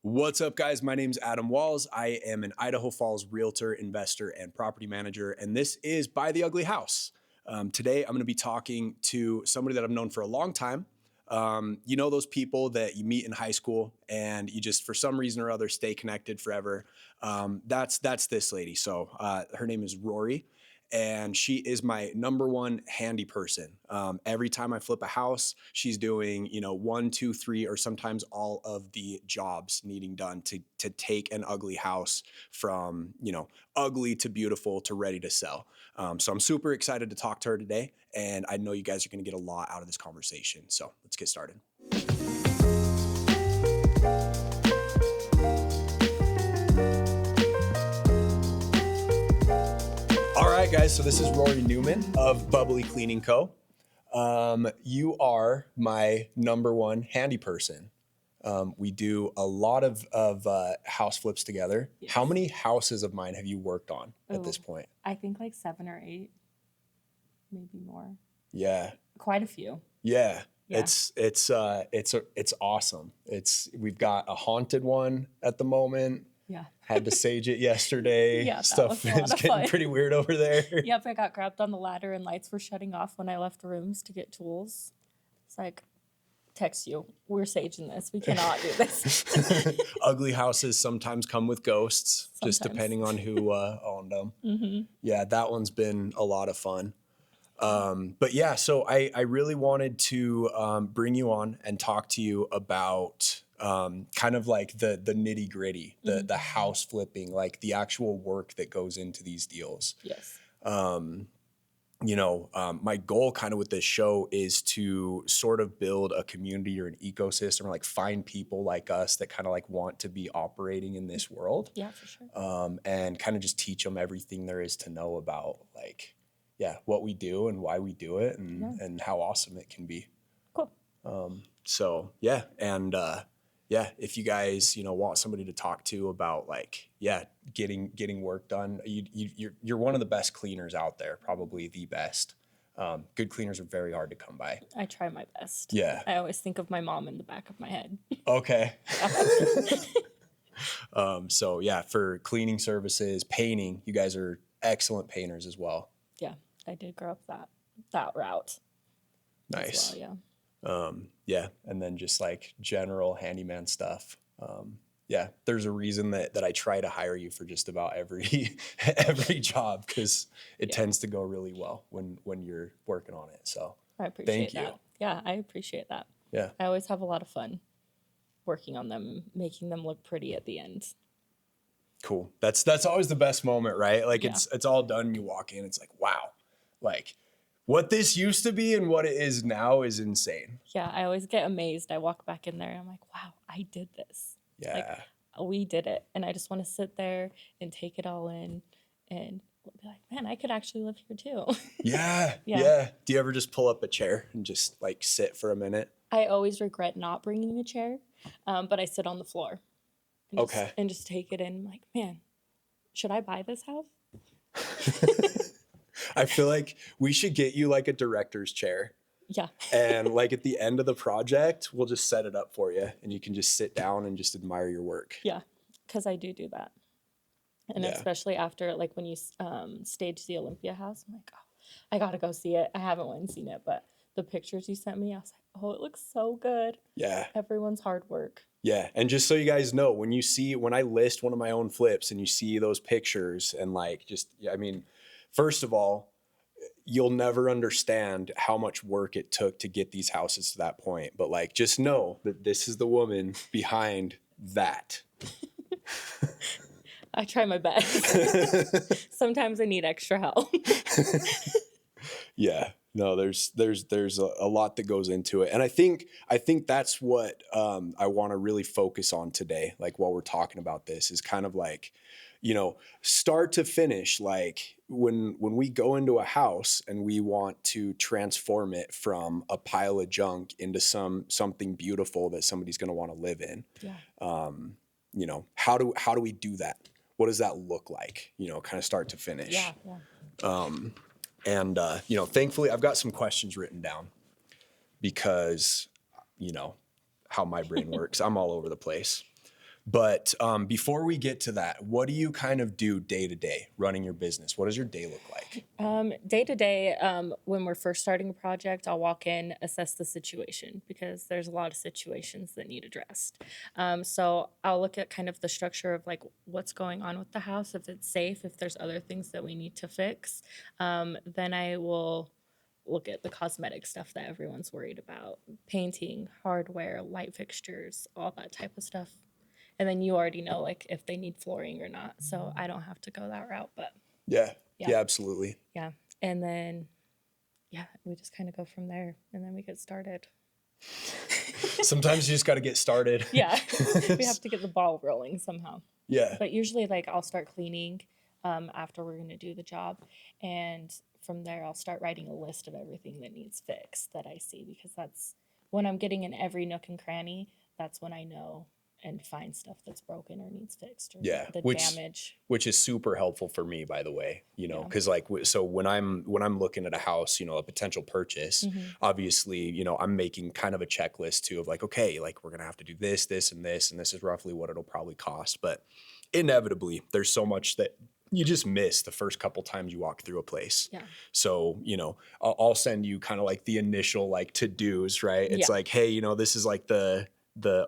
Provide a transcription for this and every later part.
What's up, guys? My name is Adam Walz. I am an Idaho Falls realtor, investor, and property manager, and this is Buy the Ugly House. Today, I'm going to be talking to somebody that I've known for a long time. You know those people that you meet in high school and you just, for some reason or other, stay connected forever. That's this lady. So her name is Rory. And she is my number one handy person. Every time I flip a house, she's doing, 1, 2, 3, or sometimes all of the jobs needing done to take an ugly house from, ugly to beautiful to ready to sell. So I'm super excited to talk to her today. And I know you guys are going to get a lot out of this conversation. So let's get started. All right, guys, so this is Rory Newman of Bubbly Cleaning Co. You are my number one handy person. We do a lot of house flips together. Yes. How many houses of mine have you worked on at this point? I think like 7 or 8, maybe more. Yeah. Quite a few. Yeah. It's awesome. We've got a haunted one at the moment. Yeah. Had to sage it yesterday. Yeah, Stuff is getting pretty weird over there. Yep, I got grabbed on the ladder and lights were shutting off when I left rooms to get tools. It's like, text you, we're saging this. We cannot do this. Ugly houses sometimes come with ghosts, just depending on who owned them. Mm-hmm. Yeah, that one's been a lot of fun. But yeah, so I really wanted to bring you on and talk to you about kind of like the nitty gritty, the house flipping, like the actual work that goes into these deals. Yes. My goal kind of with this show is to sort of build a community or an ecosystem, or like find people like us that kind of like want to be operating in this world. Yeah, for sure. And kind of just teach them everything there is to know about like, what we do and why we do it and how awesome it can be. Cool. If you guys, want somebody to talk to about like, getting work done, you're one of the best cleaners out there, probably the best. Good cleaners are very hard to come by. I try my best. Yeah. I always think of my mom in the back of my head. Okay. For cleaning services, painting, you guys are excellent painters as well. Yeah, I did grow up that route. Nice. Well, yeah. And then just like general handyman stuff. There's a reason that I try to hire you for just about every job, because it tends to go really well when you're working on it. So I appreciate that. You. Yeah, I appreciate that. Yeah. I always have a lot of fun working on them, making them look pretty at the end. Cool. That's always the best moment, right? Like it's all done and you walk in, it's like, wow, like what this used to be and what it is now is insane. Yeah, I always get amazed. I walk back in there and I'm like, wow, I did this. Yeah. Like, we did it. And I just want to sit there and take it all in and be like, man, I could actually live here too. Yeah. Do you ever just pull up a chair and just like sit for a minute? I always regret not bringing a chair, but I sit on the floor. And just take it in. I'm like, man, should I buy this house? I feel like we should get you like a director's chair. Yeah. And like at the end of the project, we'll just set it up for you and you can just sit down and just admire your work. Yeah, because I do that. And especially after, like when you stage the Olympia house, I'm like, oh, I got to go see it. I haven't went and seen it, but the pictures you sent me, I was like, oh, it looks so good. Yeah. Everyone's hard work. Yeah. And just so you guys know, when I list one of my own flips and you see those pictures and like, first of all, you'll never understand how much work it took to get these houses to that point. But like, just know that this is the woman behind that. I try my best. Sometimes I need extra help. Yeah. No, there's a lot that goes into it. And I think that's what I want to really focus on today. Like while we're talking about this is kind of like, start to finish, like when we go into a house and we want to transform it from a pile of junk into something beautiful that somebody's going to want to live in. Yeah. How do we do that? What does that look like? Kind of start to finish. Yeah. Thankfully I've got some questions written down because, how my brain works. I'm all over the place. But before we get to that, what do you kind of do day to day running your business? What does your day look like? Day to day, when we're first starting a project, I'll walk in, assess the situation because there's a lot of situations that need addressed. So I'll look at kind of the structure of like what's going on with the house, if it's safe, if there's other things that we need to fix. Then I will look at the cosmetic stuff that everyone's worried about, painting, hardware, light fixtures, all that type of stuff. And then you already know like if they need flooring or not. So I don't have to go that route, but Yeah, yeah, absolutely. yeah. And then, yeah, we just kind of go from there and then we get started. Sometimes you just got to get started. Yeah, we have to get the ball rolling somehow. Yeah. But usually like I'll start cleaning after we're going to do the job. And from there, I'll start writing a list of everything that needs fixed that I see, because that's when I'm getting in every nook and cranny, that's when I know and find stuff that's broken or needs fixed, or Yeah, the damage. Which is super helpful for me, by the way, you know, because like, so when I'm looking at a house, you know, a potential purchase, obviously, you know, I'm making kind of a checklist too of like, okay, like we're going to have to do this, this, and this is roughly what it'll probably cost. But inevitably there's so much that you just miss the first couple times you walk through a place. Yeah. So, you know, I'll send you kind of like the initial like to-dos, right? It's like, hey, you know, this is like the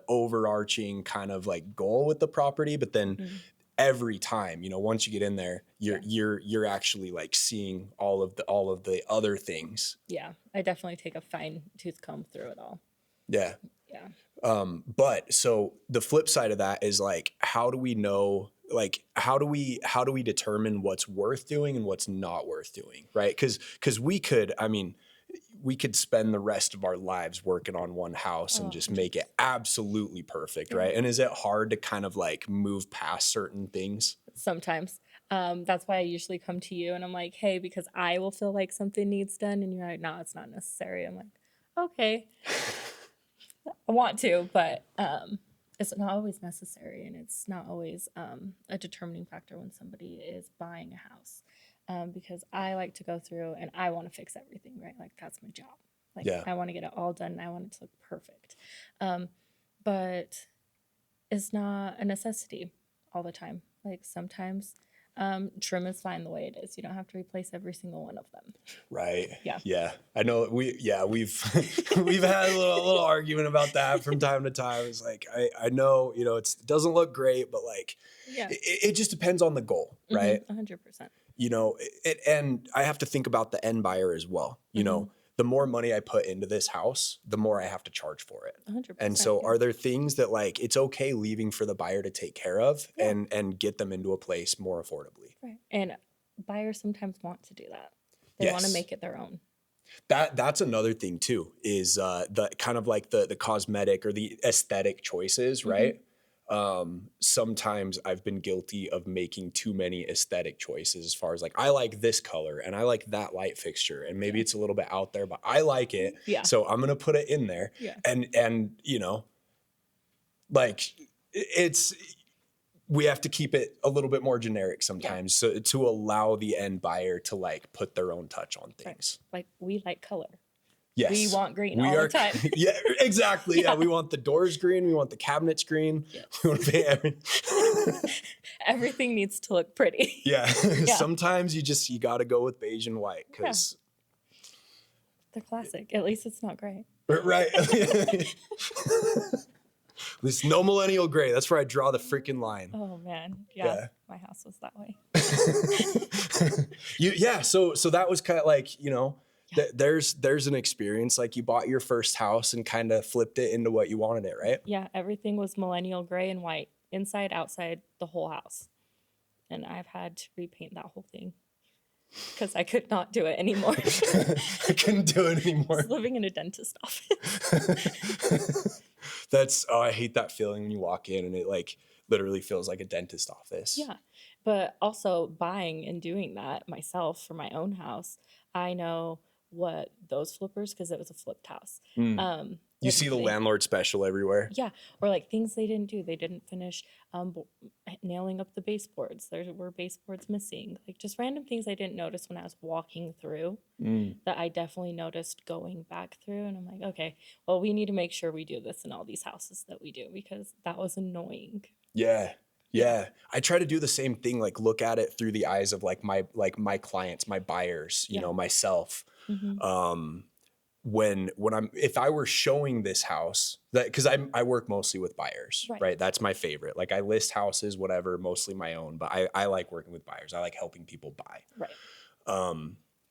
overarching kind of like goal with the property, but then every time, you know, once you get in there, you're actually like seeing all of the other things. Yeah, I definitely take a fine tooth comb through it all. Yeah. Yeah. But so the flip side of that is like, how do we know, like, how do we determine what's worth doing and what's not worth doing? Right. Cause we could spend the rest of our lives working on one house and just make it absolutely perfect. Right. And is it hard to kind of like move past certain things? Sometimes. That's why I usually come to you and I'm like, hey, because I will feel like something needs done. And you're like, no, it's not necessary. I'm like, okay. I want to, but it's not always necessary, and it's not always a determining factor when somebody is buying a house, because I like to go through and I want to fix everything, right? Like that's my job. Like I want to get it all done and I want it to look perfect. But it's not a necessity all the time. Like sometimes trim is fine the way it is. You don't have to replace every single one of them. Right. Yeah. Yeah. I know we've we've had a little argument about that from time to time. It's like, I know, you know, it doesn't look great, but like, it just depends on the goal, right? 100%. You know, and I have to think about the end buyer as well. You know, the more money I put into this house, the more I have to charge for it. 100%. And so are there things that like, it's okay leaving for the buyer to take care of and get them into a place more affordably? Right. And buyers sometimes want to do that. They want to make it their own. That's another thing too, is the kind of like the cosmetic or the aesthetic choices, right? Sometimes I've been guilty of making too many aesthetic choices as far as like, I like this color and I like that light fixture and maybe it's a little bit out there, but I like it. Yeah. So I'm going to put it in there. Yeah. And, you know, like we have to keep it a little bit more generic sometimes so to allow the end buyer to like put their own touch on things. Right. Like we like color. Yes. We want green all the time. Yeah, exactly. Yeah. We want the doors green. We want the cabinets green. Yes. We want to paint everything needs to look pretty. Yeah. Sometimes you got to go with beige and white because they're classic. At least it's not gray. Right. There's no millennial gray. That's where I draw the freaking line. Oh man. Yeah. My house was that way. So that was kind of like, you know, there's an experience like you bought your first house and kind of flipped it into what you wanted it, right? Yeah, everything was millennial gray and white, inside, outside, the whole house. And I've had to repaint that whole thing because I could not do it anymore. I couldn't do it anymore. I was living in a dentist office. I hate that feeling when you walk in and it like literally feels like a dentist office. Yeah, but also buying and doing that myself for my own house, I know what those flippers, because it was a flipped house. You see the landlord special everywhere. Yeah, or like things they didn't do. They didn't finish nailing up the baseboards. There were baseboards missing. Like just random things I didn't notice when I was walking through that I definitely noticed going back through. And I'm like, okay, well, we need to make sure we do this in all these houses that we do because that was annoying. Yeah. Yeah. I try to do the same thing, like look at it through the eyes of like my clients, my buyers, you Yeah. know, myself. Mm-hmm. When if I were showing this house, that because I work mostly with buyers, Right. right? That's my favorite. Like I list houses, whatever, mostly my own, but I like working with buyers. I like helping people buy. Right.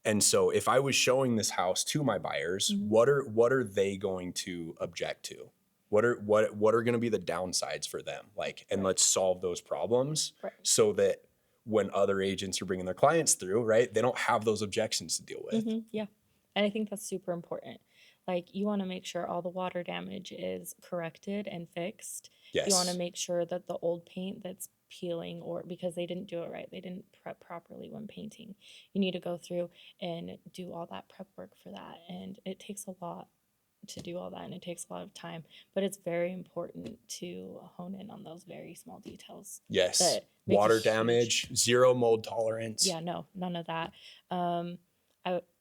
And so if I was showing this house to my buyers, Mm-hmm. what are they going to object to? What are going to be the downsides for them? Like, and Right. let's solve those problems Right. so that when other agents are bringing their clients through, right, they don't have those objections to deal with. Mm-hmm. Yeah. And I think that's super important. Like, you want to make sure all the water damage is corrected and fixed. You want to Yes. make sure that the old paint that's peeling, or because they didn't do it right, they didn't prep properly when painting, you need to go through and do all that prep work for that. And it takes a lot to do all that, and it takes a lot of time, but it's very important to hone in on those very small details Yes. that make a Water huge- damage, zero mold tolerance. Yeah, no, none of that.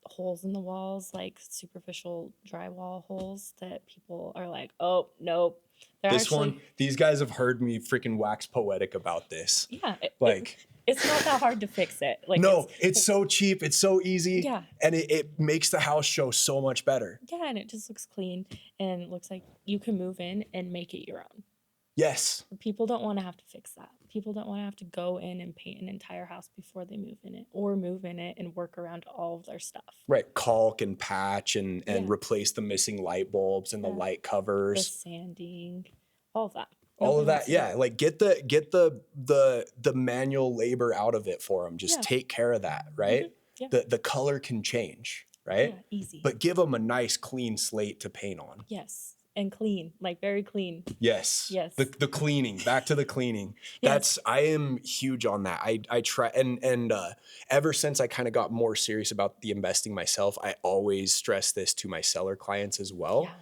Holes in the walls, like superficial drywall holes that people are like, oh, nope. They're This actually, one, these guys have heard me freaking wax poetic about this. yeah, Like, it's not that hard to fix it. Like, no, it's so cheap. It's so easy. Yeah. And it makes the house show so much better. yeah, and it just looks clean and looks like you can move in and make it your own. Yes. People don't want to have to fix that. People don't want to have to go in and paint an entire house before they move in it, or move in it and work around all of their stuff. Right. Caulk and patch and Yeah. replace the missing light bulbs and the Yeah. light The covers. sanding, all of that. All of Nobody that. wants to Yeah. do Like get the manual labor out of it for them. Just Yeah. take care of that. Right. Yeah. The color can change. Right. Yeah, easy. But give them a nice clean slate to paint on. Yes, and clean, like very clean. Yes. Yes. The cleaning, back to the cleaning. Yes. I am huge on that. I try and ever since I kind of got more serious about the investing myself, I always stress this to my seller clients as well. Yeah.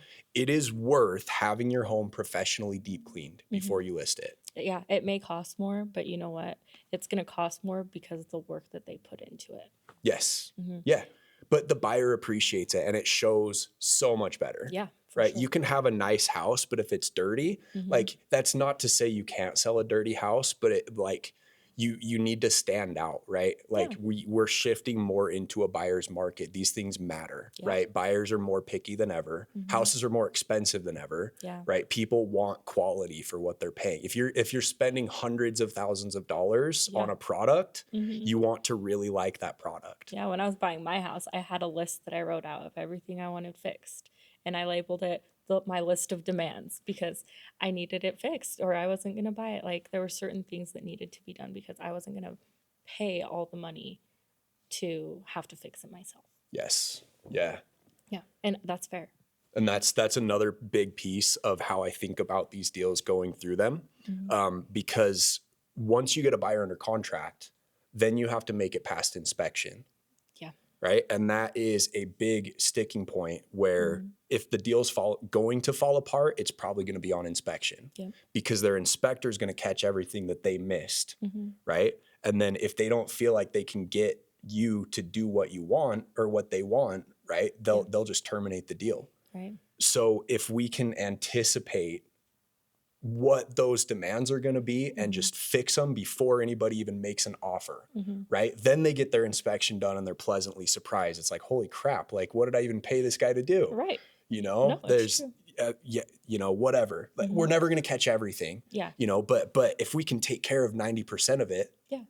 It is worth having your home professionally deep cleaned before you list it. Yeah, it may cost more, but you know what? It's going to cost more because of the work that they put into it. Yes. Mm-hmm. Yeah. But the buyer appreciates it and it shows so much better. Yeah, for Right. sure. You can have a nice house, but if it's dirty, like that's not to say you can't sell a dirty house, but it like you need to stand out, right? Like we're shifting more into a buyer's market. These things matter, right? Buyers are more picky than ever. Houses are more expensive than ever, right? People want quality for what they're paying. If you're spending hundreds of thousands of dollars on a product, you want to really like that product. Yeah, when I was buying my house, I had a list that I wrote out of everything I wanted fixed. And I labeled it my list of demands because I needed it fixed or I wasn't going to buy it. Like there were certain things that needed to be done because I wasn't going to pay all the money to have to fix it myself. Yes. Yeah. Yeah. And that's fair. And that's another big piece of how I think about these deals going through them. Because once you get a buyer under contract, then you have to make it past inspection. Yeah. Right. And that is a big sticking point where if the deal's going to fall apart, it's probably going to be on inspection because their inspector is going to catch everything that they missed. Right. And then if they don't feel like they can get you to do what you want or what they want, right, they'll just terminate the deal. Right. So if we can anticipate what those demands are going to be and just fix them before anybody even makes an offer, right? Then they get their inspection done and they're pleasantly surprised. It's like, holy crap, like what did I even pay this guy to do? Right. You know, No, there's, you know, whatever. Like, we're never going to catch everything, you know, but if we can take care of 90% of it. Yeah.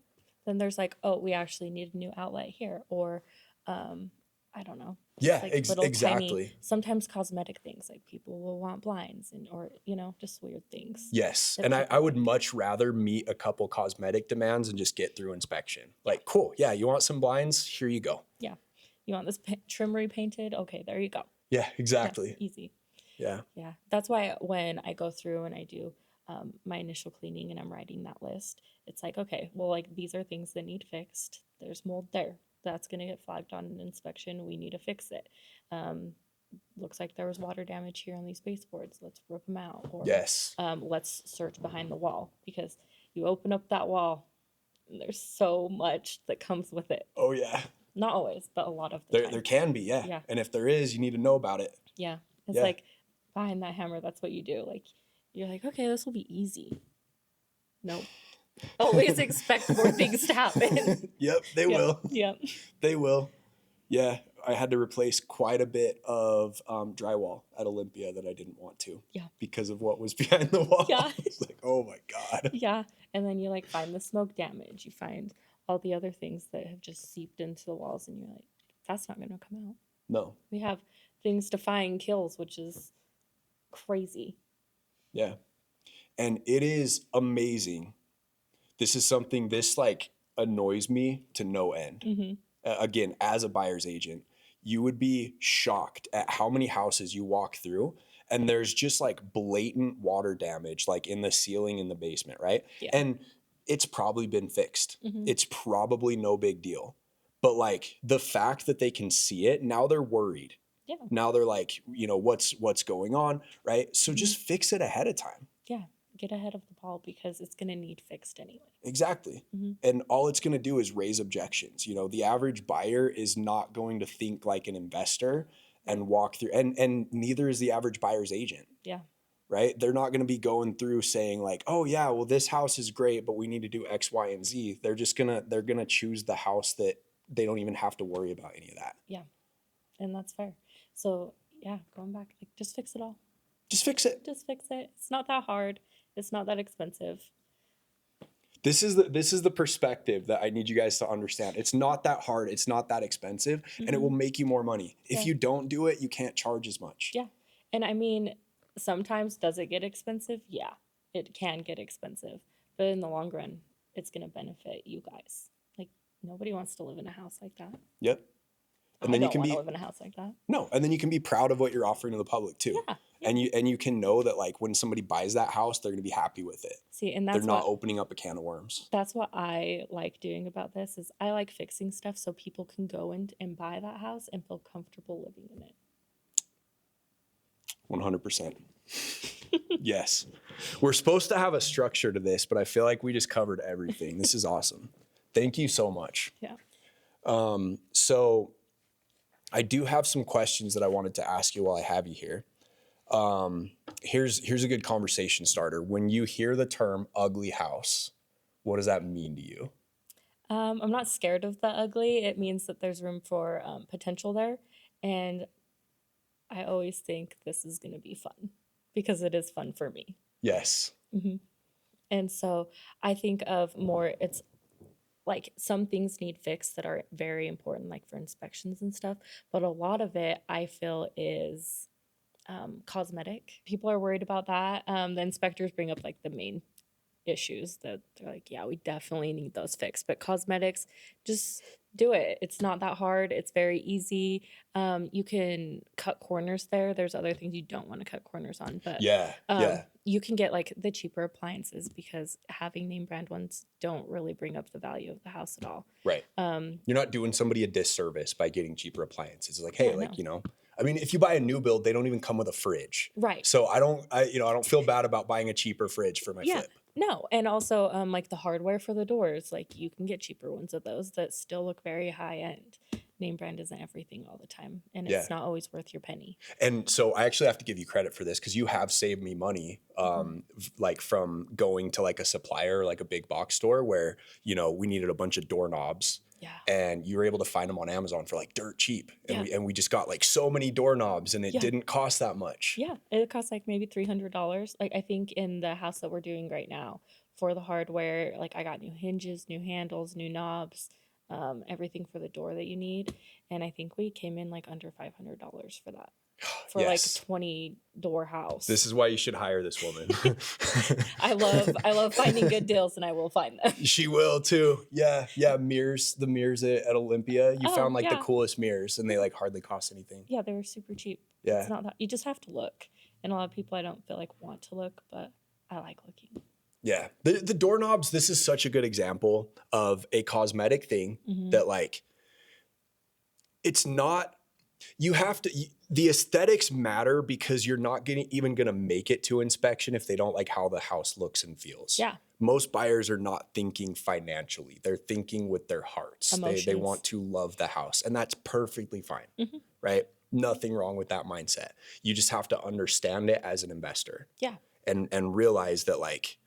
Then there's like, oh, we actually need a new outlet here. Or, I don't know. Yeah, like exactly. Tiny, sometimes cosmetic things like people will want blinds or, you know, just weird things. Yes. And I would much rather meet a couple cosmetic demands and just get through inspection. Like, cool. Yeah. You want some blinds? Here you go. Yeah. You want this trim repainted? Okay, there you go. Yeah, exactly. Yeah, easy. Yeah. Yeah. That's why when I go through and I do my initial cleaning and I'm writing that list, it's like, okay, well, like these are things that need fixed. There's mold there. That's going to get flagged on an inspection. We need to fix it. Looks like there was water damage here on these baseboards. Let's rip them out. Or let's search behind the wall because you open up that wall and there's so much that comes with it. Oh, yeah. Not always, but a lot of the time. There can be, yeah. And if there is, you need to know about it. Yeah. It's like behind that hammer, that's what you do. Like, you're like, okay, this will be easy. Nope. Always expect more things to happen. Yep, they will. Yep. They will. Yeah, I had to replace quite a bit of drywall at Olympia that I didn't want to. Yeah. Because of what was behind the wall. Yeah. It's like, oh my God. Yeah. And then you like find the smoke damage. You find all the other things that have just seeped into the walls, and you're like, that's not going to come out. No. We have things defying kills, which is crazy. Yeah. And it is amazing. This is something, this like annoys me to no end. Mm-hmm. Again, as a buyer's agent, you would be shocked at how many houses you walk through and there's just like blatant water damage, like in the ceiling in the basement, right? Yeah. And it's probably been fixed. Mm-hmm. It's probably no big deal. But like the fact that they can see it, now they're worried. Yeah. Now they're like, you know, what's going on, right? So just fix it ahead of time. Yeah. Get ahead of the ball because it's going to need fixed anyway. Exactly. Mm-hmm. And all it's going to do is raise objections. You know, the average buyer is not going to think like an investor and walk through, and neither is the average buyer's agent. Yeah. Right? They're not going to be going through saying like, oh yeah, well this house is great, but we need to do X, Y, and Z. They're going to choose the house that they don't even have to worry about any of that. Yeah. And that's fair. So yeah, going back, like just fix it all. Just fix it. Just fix it. It's not that hard. It's not that expensive. This is the perspective that I need you guys to understand. It's not that hard. It's not that expensive, and it will make you more money. If you don't do it, you can't charge as much. Yeah. And I mean, sometimes does it get expensive? Yeah, it can get expensive. But in the long run, it's going to benefit you guys. Like nobody wants to live in a house like that. Yep. And then I you can don't be want to live in a house like that. No, and then you can be proud of what you're offering to the public too. Yeah. And you can know that like when somebody buys that house, they're going to be happy with it. See, and that's they're not opening up a can of worms. That's what I like doing about this is I like fixing stuff so people can go in and buy that house and feel comfortable living in it. 100%. Yes. We're supposed to have a structure to this, but I feel like we just covered everything. This is awesome. Thank you so much. Yeah. So I do have some questions that I wanted to ask you while I have you here. Here's a good conversation starter. When you hear the term ugly house, what does that mean to you? I'm not scared of the ugly. It means that there's room for potential there. And I always think this is going to be fun because it is fun for me. Yes. Mm-hmm. And so I think of more, it's like some things need fixed that are very important, like for inspections and stuff. But a lot of it I feel is cosmetic. People are worried about that. The inspectors bring up like the main issues that they're like, yeah, we definitely need those fixed. But cosmetics, just do it. It's not that hard. It's very easy. You can cut corners there. There's other things you don't want to cut corners on, but you can get like the cheaper appliances because having name brand ones don't really bring up the value of the house at all. Right. You're not doing somebody a disservice by getting cheaper appliances. It's like, hey, you know, I mean, if you buy a new build, they don't even come with a fridge. Right. So I don't feel bad about buying a cheaper fridge for my flip. No. And also like the hardware for the doors, like you can get cheaper ones of those that still look very high end. Name brand isn't everything all the time. And it's not always worth your penny. And so I actually have to give you credit for this because you have saved me money, like from going to like a supplier, like a big box store where, you know, we needed a bunch of doorknobs. Yeah. And you were able to find them on Amazon for like dirt cheap. And we just got like so many doorknobs and it didn't cost that much. Yeah. It cost like maybe $300. Like I think in the house that we're doing right now for the hardware, like I got new hinges, new handles, new knobs, everything for the door that you need. And I think we came in like under $500 for that. For like a 20 door house. This is why you should hire this woman. I love finding good deals and I will find them. She will too. Yeah. Mirrors, the mirrors at Olympia. You found like the coolest mirrors and they like hardly cost anything. Yeah, they were super cheap. Yeah. It's not that, you just have to look. And a lot of people I don't feel like want to look, but I like looking. Yeah. The doorknobs, this is such a good example of a cosmetic thing that like, it's not, you have to, the aesthetics matter because you're not even going to make it to inspection if they don't like how the house looks and feels. Yeah. Most buyers are not thinking financially. They're thinking with their hearts. They want to love the house and that's perfectly fine. Right? Nothing wrong with that mindset. You just have to understand it as an investor. Yeah. And realize that like,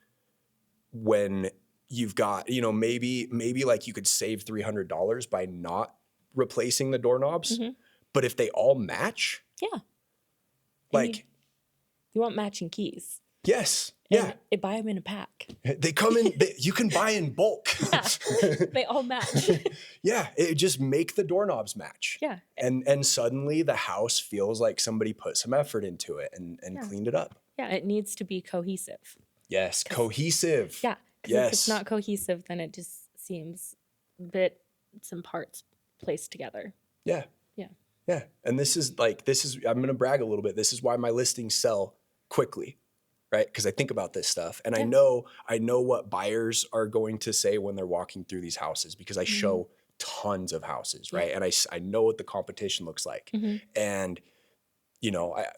when you've got, maybe like you could save $300 by not replacing the doorknobs, but if they all match, Yeah. like, you want matching keys. yes. And Yeah. they buy them in a pack. They come in, you can buy in bulk. Yeah. They all match. Yeah. It just make the doorknobs match. Yeah. And suddenly the house feels like somebody put some effort into it and cleaned it up. Yeah. It needs to be cohesive. Yes. Cohesive. Yeah. Because Yes. if it's not cohesive, then it just seems bits and parts placed together. Yeah. Yeah. Yeah. And I'm going to brag a little bit. This is why my listings sell quickly, right? Because I think about this stuff and I know what buyers are going to say when they're walking through these houses because I show tons of houses, right? And I know what the competition looks like. And,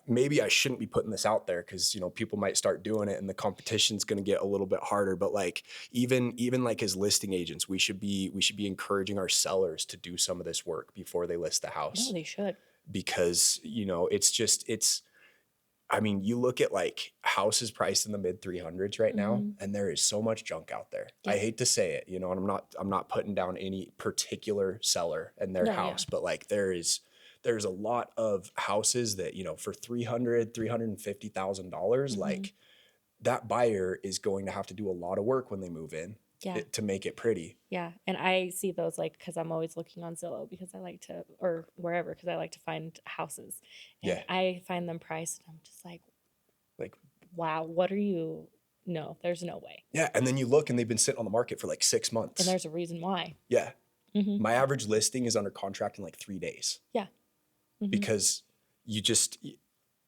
maybe I shouldn't be putting this out there because, people might start doing it and the competition's going to get a little bit harder. But like, even like as listing agents, we should be encouraging our sellers to do some of this work before they list the house. No, they should. Because, you look at like houses priced in the mid 300s right now, and there is so much junk out there. Yeah. I hate to say it, and I'm not putting down any particular seller and their house, but like there's a lot of houses that, for $350,000, like that buyer is going to have to do a lot of work when they move in to make it pretty. Yeah. And I see those because I'm always looking on Zillow because I like to, or wherever, because I like to find houses. And I find them priced and I'm just like, wow, what are you? No, there's no way. Yeah. And then you look and they've been sitting on the market for like 6 months. And there's a reason why. Yeah. My average listing is under contract in like 3 days. Yeah. Because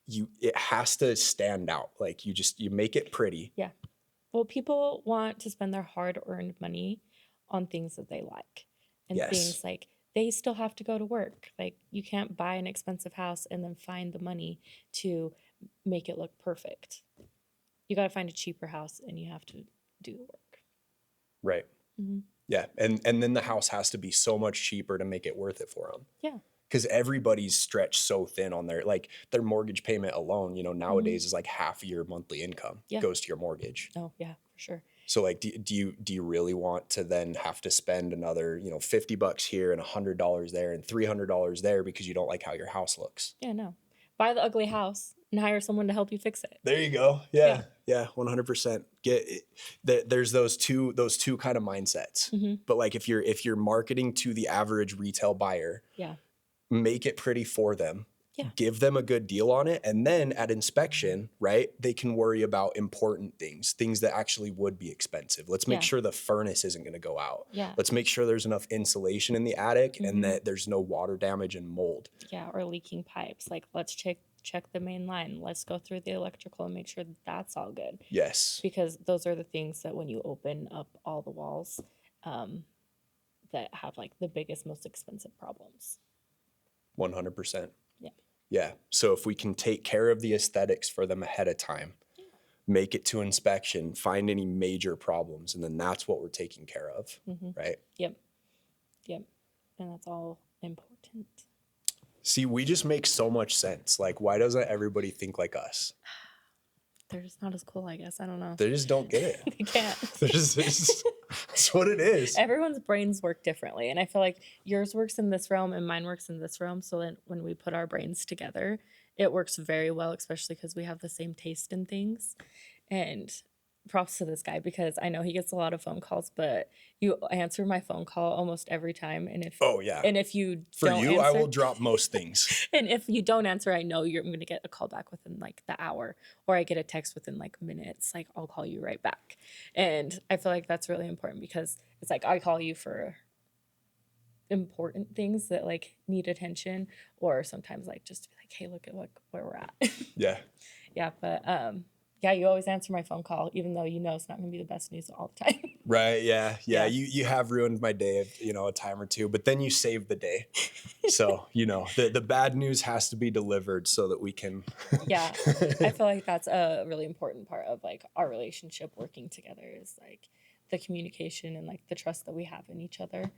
it has to stand out. Like you make it pretty. Yeah. Well, people want to spend their hard-earned money on things that they like. And things like they still have to go to work. Like you can't buy an expensive house and then find the money to make it look perfect. You got to find a cheaper house and you have to do the work. Right. Yeah. And then the house has to be so much cheaper to make it worth it for them. Yeah. Because everybody's stretched so thin on their mortgage payment alone, nowadays is like half of your monthly income goes to your mortgage. Oh yeah, for sure. So like, do you really want to then have to spend another, $50 here and $100 there and $300 there because you don't like how your house looks? Yeah, no. Buy the ugly house and hire someone to help you fix it. There you go. Yeah. 100%. There's those two kind of mindsets. But like if you're marketing to the average retail buyer, make it pretty for them, give them a good deal on it. And then at inspection, right, they can worry about important things that actually would be expensive. Let's make sure the furnace isn't going to go out. Yeah. Let's make sure there's enough insulation in the attic and that there's no water damage and mold. Yeah. Or leaking pipes. Like let's check the main line. Let's go through the electrical and make sure that's all good. Yes. Because those are the things that when you open up all the walls, that have like the biggest, most expensive problems. 100%. Yeah. Yeah. So if we can take care of the aesthetics for them ahead of time, make it to inspection, find any major problems, and then that's what we're taking care of, right? Yep. And that's all important. See, we just make so much sense. Like, why doesn't everybody think like us? They're just not as cool, I guess. I don't know. They just don't get it. They can't. That's what it is. Everyone's brains work differently. And I feel like yours works in this realm and mine works in this realm. So then when we put our brains together, it works very well, especially because we have the same taste in things. And props to this guy because I know he gets a lot of phone calls, but you answer my phone call almost every time. And if you don't answer, I will drop most things. And if you don't answer, I know I'm going to get a call back within like the hour, or I get a text within like minutes. Like I'll call you right back. And I feel like that's really important because it's like I call you for important things that like need attention, or sometimes like just to be like, hey, look at where we're at. Yeah. Yeah. But yeah, you always answer my phone call, even though you know it's not going to be the best news all the time. Right. Yeah. You have ruined my day, a time or two, but then you saved the day. So, the bad news has to be delivered so that we can. Yeah. I feel like that's a really important part of like our relationship working together is like the communication and like the trust that we have in each other.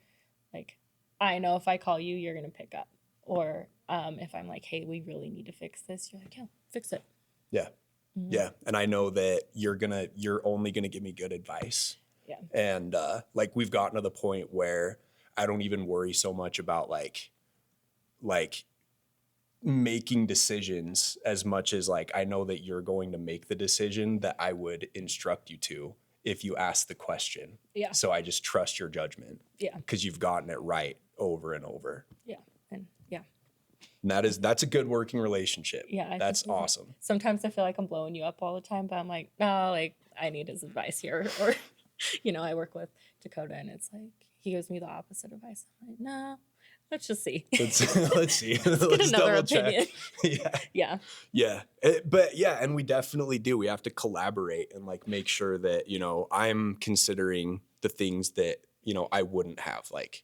Like, I know if I call you, you're going to pick up. Or if I'm like, hey, we really need to fix this, you're like, yeah, fix it. Yeah. Yeah. And I know that you're only gonna give me good advice. Yeah. And like we've gotten to the point where I don't even worry so much about like making decisions as much as like I know that you're going to make the decision that I would instruct you to if you ask the question. Yeah. So I just trust your judgment. Yeah. Because you've gotten it right over and over. Yeah. And yeah. And that's a good working relationship. Yeah. That's awesome. Sometimes I feel like I'm blowing you up all the time, but I'm like, no, like I need his advice here. Or, I work with Dakota and it's like, he gives me the opposite advice. I'm like, no, let's just see. Let's see. Let's double opinion. Check. Yeah. But yeah, and we definitely do. We have to collaborate and like make sure that, I'm considering the things that, I wouldn't have. Like,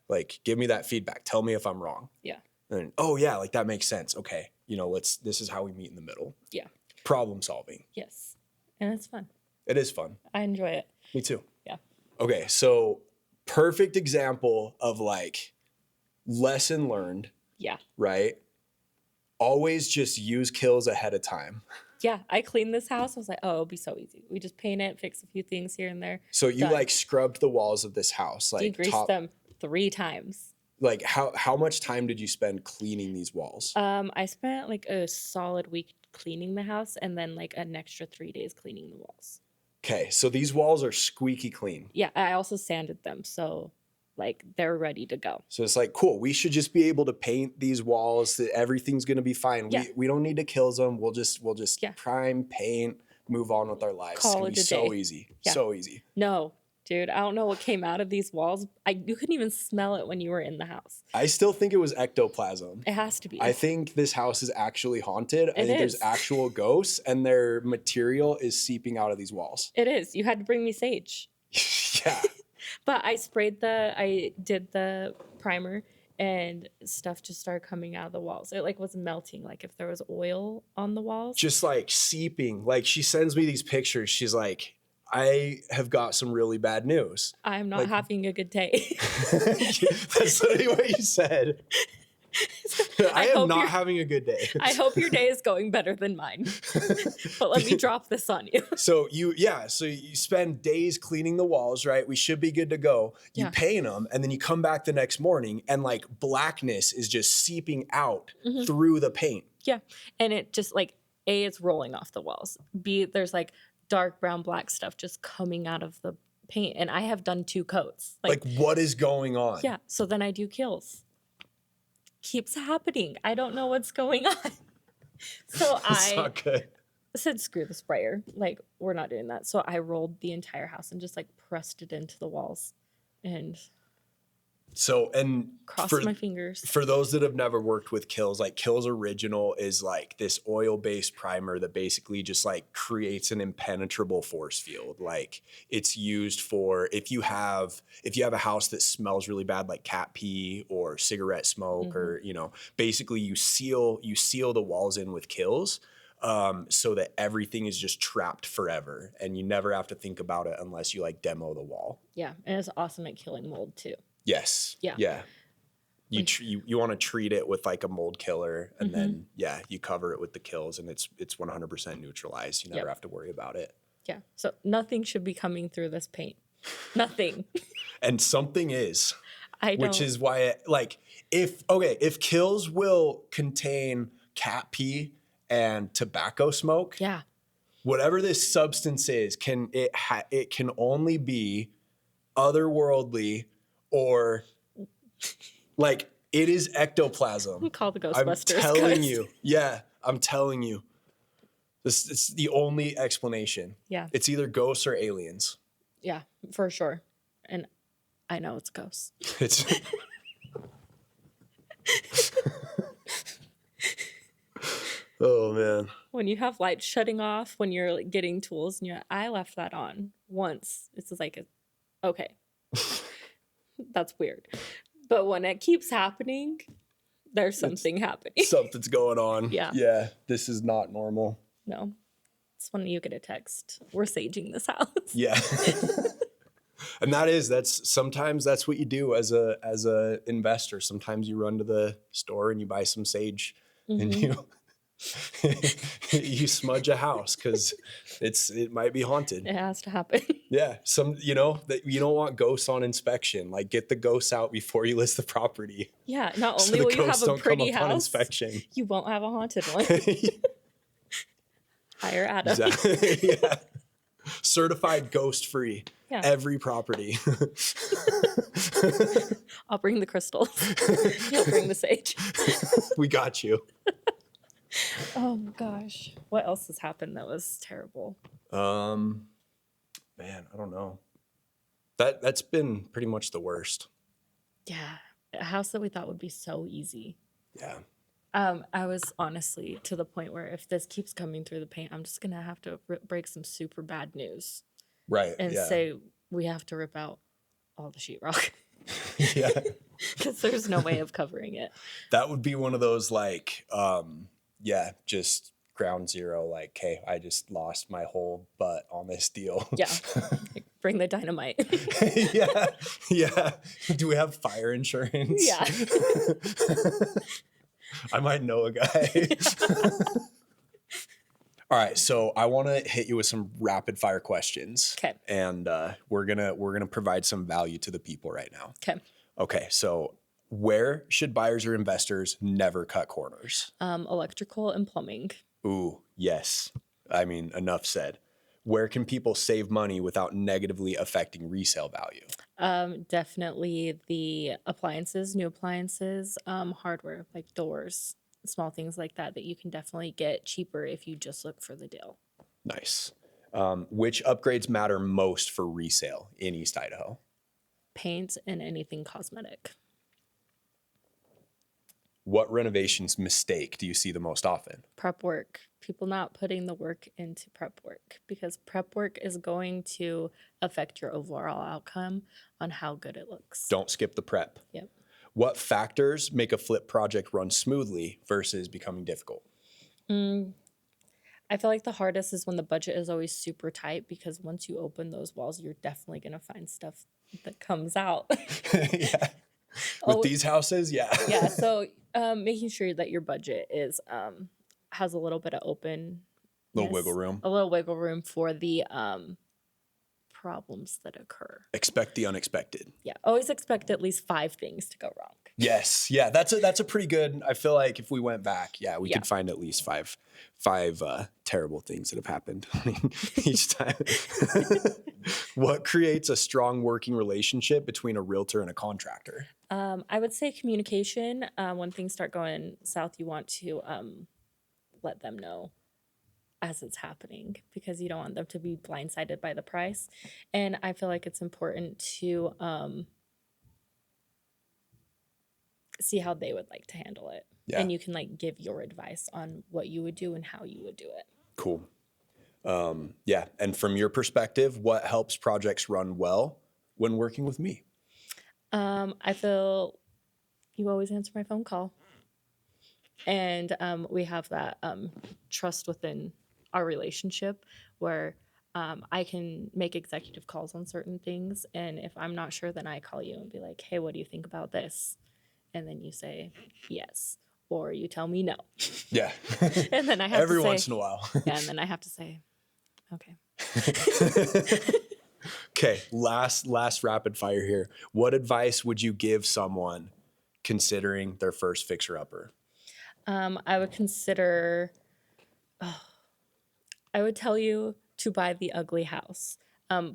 like give me that feedback. Tell me if I'm wrong. Yeah. And oh yeah, like that makes sense. Okay. This is how we meet in the middle. Yeah. Problem solving. Yes. And it's fun. It is fun. I enjoy it. Me too. Yeah. Okay. So perfect example of like lesson learned. Yeah. Right? Always just use kills ahead of time. Yeah. I cleaned this house. I was like, oh, it'll be so easy. We just paint it, fix a few things here and there. So you Done. like scrubbed the walls of this house. Like Degreased them 3 times. Like how much time did you spend cleaning these walls? I spent like a solid week cleaning the house and then like an extra 3 days cleaning the walls. Okay. So these walls are squeaky clean. Yeah. I also sanded them. So like they're ready to go. So it's like, cool. We should just be able to paint these walls. That everything's going to be fine. Yeah. We don't need to kill them. We'll just prime, paint, move on with our lives. Call it's it a going to be so day. easy. Yeah. So easy. No, dude, I don't know what came out of these walls. You couldn't even smell it when you were in the house. I still think it was ectoplasm. It has to be. I think this house is actually haunted. I think is. there's actual ghosts and their material is seeping out of these walls. It is. You had to bring me sage. Yeah. But I did the primer and stuff just started coming out of the walls. It like was melting, like if there was oil on the walls. Just like seeping. Like she sends me these pictures. She's like, I have got some really bad news. I'm not having a good day. That's literally what you said. I am not having a good day. I hope your day is going better than mine. But let me drop this on you. So you spend days cleaning the walls, right? We should be good to go. You paint them and then you come back the next morning and like blackness is just seeping out through the paint. Yeah. And it just like, A, it's rolling off the walls. B, there's like dark brown black stuff just coming out of the paint. And I have done 2 coats. Like what is going on? Yeah. So then I do kills. Keeps happening. I don't know what's going on. So It's not good. said, screw the sprayer. Like, we're not doing that. So I rolled the entire house and just like pressed it into the walls and crossed my fingers. For those that have never worked with Kills, like Kills Original is like this oil-based primer that basically just like creates an impenetrable force field. Like it's used for if you have a house that smells really bad, like cat pee or cigarette smoke, or basically you seal the walls in with Kills. So that everything is just trapped forever and you never have to think about it unless you like demo the wall. Yeah. And it's awesome at killing mold too. Yes. Yeah. Yeah. You want to treat it with like a mold killer and then you cover it with the Kills and it's 100% neutralized. You never have to worry about it. Yeah. So nothing should be coming through this paint. Nothing. And something is. Which is why if Kills will contain cat pee and tobacco smoke. Yeah. Whatever this substance is, it can only be otherworldly or like it is ectoplasm. Call the Ghostbusters. I'm telling you. Yeah, I'm telling you. It's the only explanation. Yeah. It's either ghosts or aliens. Yeah, for sure. And I know it's ghosts. It's oh man. When you have lights shutting off, when you're like getting tools, and I left that on once. It's just like, okay, that's weird. But when it keeps happening, there's something happening. Something's going on. Yeah. Yeah. This is not normal. No. It's when you get a text. We're saging this house. Yeah. And sometimes that's what you do as a investor. Sometimes you run to the store and you buy some sage and You smudge a house because it might be haunted. It has to happen. Yeah, that you don't want ghosts on inspection. Like, get the ghosts out before you list the property. Yeah, not So only the will you have ghosts a don't come pretty up on house, inspection. you won't have a haunted one. Hire Adam. Exactly. Yeah. Certified ghost free. Yeah. Every property. I'll bring the crystals. You'll bring the sage. We got you. Oh gosh. What else has happened that was terrible? Man, I don't know. That's been pretty much the worst. Yeah. A house that we thought would be so easy. Yeah. I was honestly to the point where if this keeps coming through the paint, I'm just going to have to break some super bad news. Right. And yeah. say we have to rip out all the sheetrock. Yeah. Because there's no way of covering it. That would be one of those like, just ground zero. Like, hey, I just lost my whole butt on this deal. Yeah. Like, bring the dynamite. Yeah. Yeah. Do we have fire insurance? Yeah. I might know a guy. All right, so I want to hit you with some rapid fire questions. Okay. And we're gonna provide some value to the people right now. Okay. Okay, so where should buyers or investors never cut corners? Electrical and plumbing. Ooh, yes. I mean, enough said. Where can people save money without negatively affecting resale value? Definitely the appliances, new appliances, hardware like doors, small things like that you can definitely get cheaper if you just look for the deal. Nice. Which upgrades matter most for resale in East Idaho? Paint and anything cosmetic. What renovations mistake do you see the most often? Prep work. People not putting the work into prep work because prep work is going to affect your overall outcome on how good it looks. Don't skip the prep. Yep. What factors make a flip project run smoothly versus becoming difficult? I feel like the hardest is when the budget is always super tight because once you open those walls, you're definitely going to find stuff that comes out. Yeah. With these houses, yeah. Yeah. So making sure that your budget is has a little bit of open, Little wiggle room. A little wiggle room for the problems that occur. Expect the unexpected. Yeah. Always expect at least 5 things to go wrong. Yes. Yeah. That's a pretty good. I feel like if we went back, we could find at least five terrible things that have happened each time. What creates a strong working relationship between a realtor and a contractor? I would say communication. When things start going south, you want to let them know as it's happening because you don't want them to be blindsided by the price. And I feel like it's important to see how they would like to handle it. Yeah. And you can like give your advice on what you would do and how you would do it. Cool. Yeah. And from your perspective, what helps projects run well when working with me? I feel you always answer my phone call. And we have that trust within our relationship where I can make executive calls on certain things. And if I'm not sure, then I call you and be like, hey, what do you think about this? And then you say yes. Or you tell me no. Yeah. And then I have every to say, once in a while. Yeah, and then I have to say, okay. Okay, last rapid fire here. What advice would you give someone considering their first fixer-upper? I would consider, I would tell you to buy the ugly house.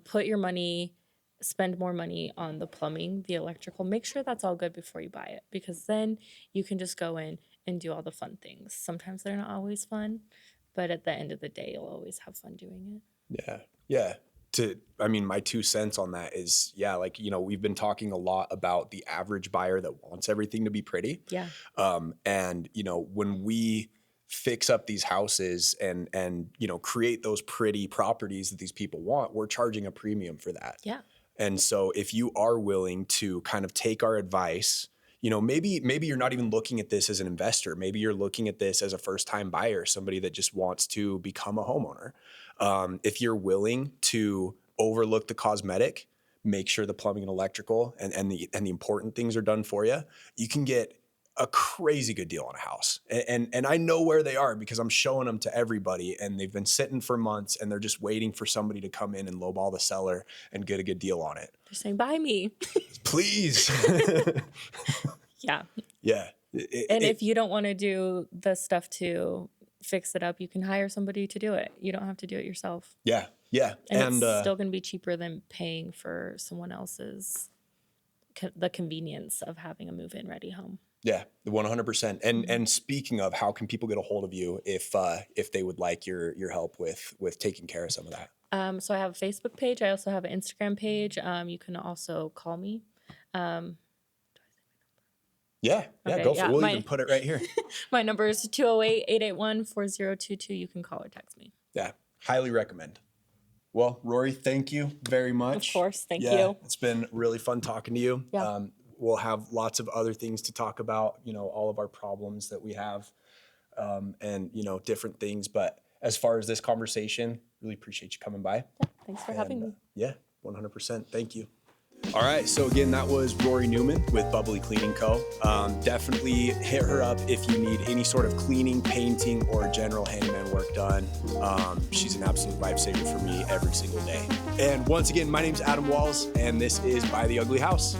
Put your money, spend more money on the plumbing, the electrical. Make sure that's all good before you buy it because then you can just go in and do all the fun things. Sometimes they're not always fun, but at the end of the day, you'll always have fun doing it. Yeah. Yeah. My 2 cents on that is, we've been talking a lot about the average buyer that wants everything to be pretty. Yeah. And when we fix up these houses and create those pretty properties that these people want, we're charging a premium for that. Yeah. And so if you are willing to kind of take our advice, maybe you're not even looking at this as an investor. Maybe you're looking at this as a first-time buyer, somebody that just wants to become a homeowner. If you're willing to overlook the cosmetic, make sure the plumbing and electrical and the important things are done for you, you can get a crazy good deal on a house. And I know where they are because I'm showing them to everybody, and they've been sitting for months and they're just waiting for somebody to come in and lowball the seller and get a good deal on it. They're saying, buy me. Please. Yeah. Yeah. And if you don't want to do the stuff to fix it up, you can hire somebody to do it. You don't have to do it yourself. Yeah. Yeah. And it's still going to be cheaper than paying for someone else's, the convenience of having a move-in ready home. Yeah, 100%. And speaking of, how can people get a hold of you if they would like your help with taking care of some of that? So I have a Facebook page. I also have an Instagram page. You can also call me. Yeah, Okay, go for it. yeah, We'll even put it right here. My number is 208-881-4022. You can call or text me. Highly recommend. Well, Rory, thank you very much. Of course, thank you. It's been really fun talking to you. Yeah. We'll have lots of other things to talk about, all of our problems that we have, and, different things. But as far as this conversation, really appreciate you coming by. Yeah, thanks for having me. Yeah, 100%. Thank you. All right, so again, that was Rory Newman with Bubbly Cleaning Co. Definitely hit her up if you need any sort of cleaning, painting, or general handyman work done. She's an absolute lifesaver for me every single day. And once again, my name's Adam Walz, and this is By the Ugly House.